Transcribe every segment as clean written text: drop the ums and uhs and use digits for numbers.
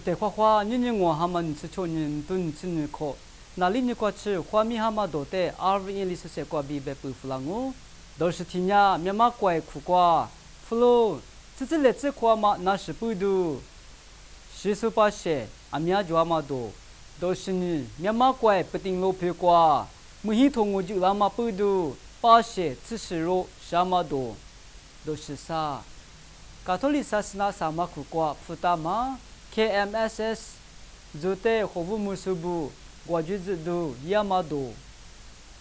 对花花年年我他们是去年蹲吃女课，那里你过去花米他们都得2里是些过比被不服了我，都是听呀，面嘛怪苦瓜，服喽，这来这花嘛那是不多，是说把些阿面就阿嘛多，都是你面嘛怪不定路皮瓜，没系统我就阿嘛不多，把些只是肉什么多，都是啥。卡托利萨斯那萨马苦瓜福达马 KMSS 就得服务木苏布我就是都亚马多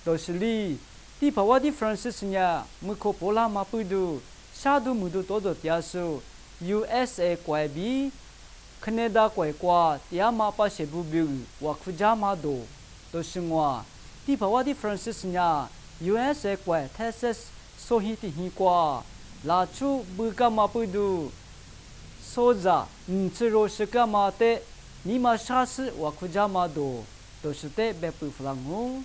都是哩地帕瓦的 Francis 呀木可波拉马不都下都木都多做点数 USA 怪比 Canada 怪瓜亚马巴些不比我苦加马多都是我地帕瓦的 Francis 呀 USA 怪 Texas 所以的很瓜拉出不干嘛不读，说着，吃肉是干嘛的？你嘛啥事我苦家嘛多，都是得别不服了我。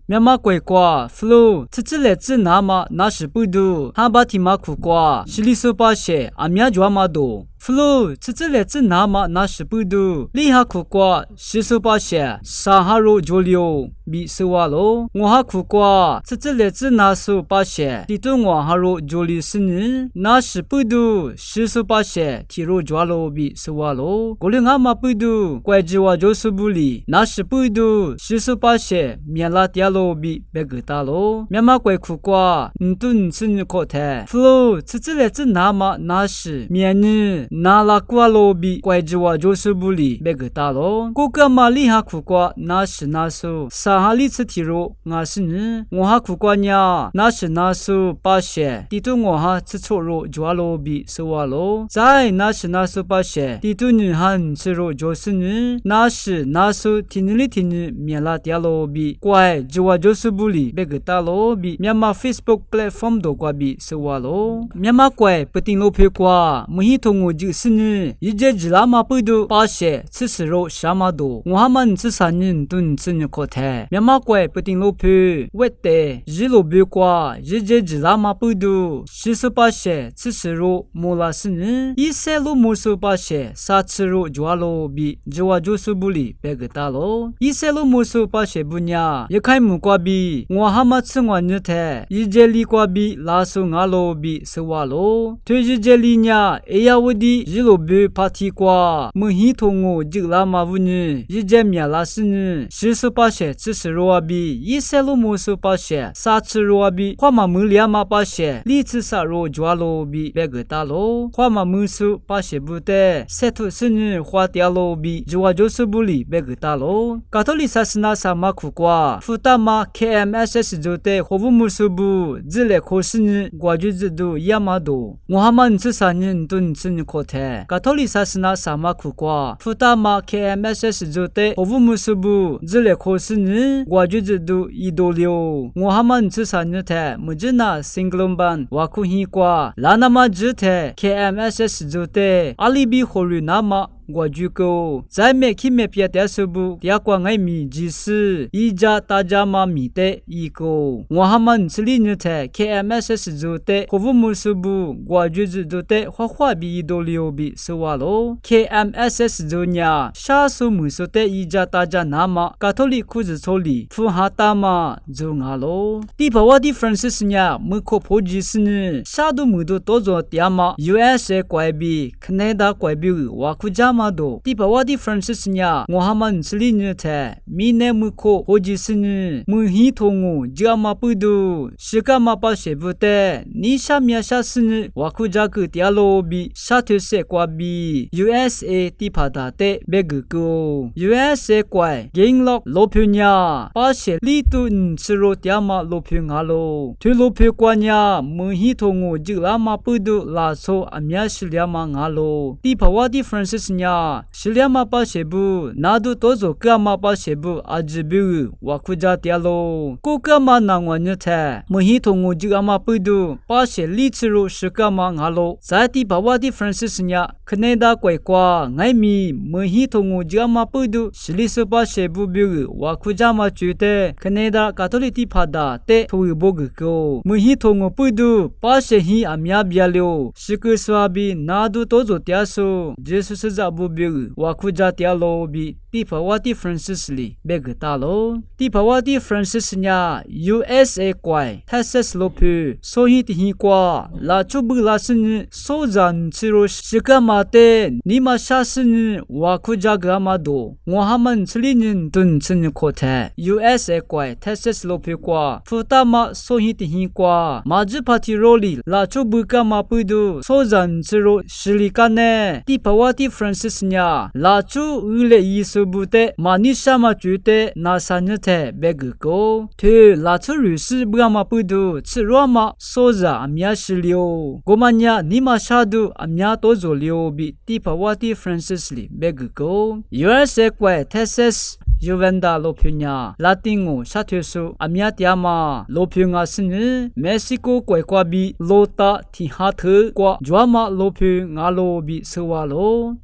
面嘛怪瓜 ，flu， 这来自哪嘛那是不读，哈巴提嘛苦瓜，是里手把些，阿面就嘛多。flu 这来自哪嘛那是不读，里哈苦瓜，是手把些，沙哈肉就溜，比手瓦喽。我哈苦瓜，这来自哪手把些，地头我哈肉就溜是呢，那是不读，是手把些，体肉就喽比手瓦喽。过了俺嘛不读，怪只话就是不理，那是不读，是手把些，面拉掉喽比别个大喽。面嘛怪苦瓜，都吃你可太。flu 这来自哪嘛那是面呢？那拉瓜罗比怪只话就是不理别个大咯，个个嘛里哈苦瓜那是那手，啥哈里吃体肉我是呢，我哈苦瓜呀那是那手把些，地头我哈吃错肉就话罗比是话咯，在那是那手把些，地头你哈吃肉就是呢，那是那手听你面拉掉罗比怪只话就是不理别个大罗比，面嘛 Facebook platform 都瓜比是话咯，面嘛怪不定罗皮瓜，没系统我就是呢，一节只拉嘛不多，把些吃食肉什么多，我哈们吃3人都吃你可太，面嘛怪不定路皮，为的日路比瓜，一节只拉嘛不多，是说把些吃食肉莫拉是呢，一些路莫说把些杀吃肉就话路比，就话就是不理别个大咯，一些路莫说把些不냐，也开木瓜比，我哈嘛吃我你太，一节里瓜比拉说我路比是话咯，推一节里냐，哎呀我的。日落比帕提瓜，没系统我这拉马乌呢，一节面拉是呢，是说把些只是肉比，一些路没说把些，啥吃肉比，花嘛没两嘛把些，里吃啥肉就肉比别个大咯，花嘛没说把些不得，塞头是呢花掉肉比，就话就是不理别个大咯，卡托里萨是那啥嘛苦瓜，福大嘛 KMSS 就得服务没说不，这来可是呢，我就知道亚麻多，我哈嘛吃3人都吃你可太。卡托里萨斯那萨马苦瓜，福大马 KMSS 就得服务木苏布，这类可是呢，我就知道一多溜。我哈们吃3日太，没知那 single 班，我苦hin瓜，拉那么只太 KMSS 就得阿里比火绿那么。我就go，在没去没别的时候，第二个爱米只是一家大家嘛米的一个，我哈们这里呢在 KMSS 做的，服务木时候我就是做的，花比多溜比是话咯 ，KMSS 做呢，下手木说的一家大家那么，卡托里裤子错里，富哈大嘛做啊咯，第八我的 Francis 呢，没可破只是呢，下都木都多做点嘛 ，USA 怪比 ，Canada 怪比，我苦家。Mado, tiba wadi Francis nya, Muhammad selinya the, mine muko hoji sini, muhitongu, jama pudu, shika mapa shebute, nisha miasha sini, wakujaku tialo bi, shatu se kwa bi, USA tipa date beguko, USA kwai, genglock lopunya, pashe litu nsiro tiama lopungalo, tu lopukwa nya, muhitongu, jilama pudu, laso amyashiliama ngalo, tiba wadi Francis nya, nya shilyama pa shebu nadu tozo kama pa shebu ajibu wakuja tialo ko kama nangwa nyathe mohi thongu jigama pudu pa she lichiro shikama ngalo zati bawadi Francis nya Canada kwai kwa ngai mi mohi thongu jigama pudu shiliso pa shebu bu wakuja ma chute Canada Catholic phada te thu bog ko mohi thongu pudu pa she hi amya byalyo shikuswabi nadu tozo tiaso Jesus zabu bu wakuja tialo bi Tipawati Francis li begtalo Tipawati Francis nya USA kwai Texas lopu sohi ti kwa la chubu la sin sozan chiro shikamate nima shasin wakuja gamado Muhammad Slinin tun chin khote USA kwai Texas lopu kwa futama sohi ti kwa majipati roli la chubu kama pudu sozan chiro shilikane Tipawati Francis nya la chu ule yisu bute manisha ma chute na sanyate begko te la churu si brama pudu chiroma soza amya shilio gomanya nima shadu amya tozo lio bi Tipawati Francis li begko USA kwa Texas Juvenda lophunya Latingo Shathusu Amyatiama lophyunga sin Mexico kwa bi lota thi hathu kwa jwama lophu ngalo bi sewalo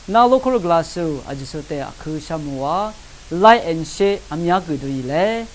na local glasu ajisote akhu shamwa light and shade amya gudri le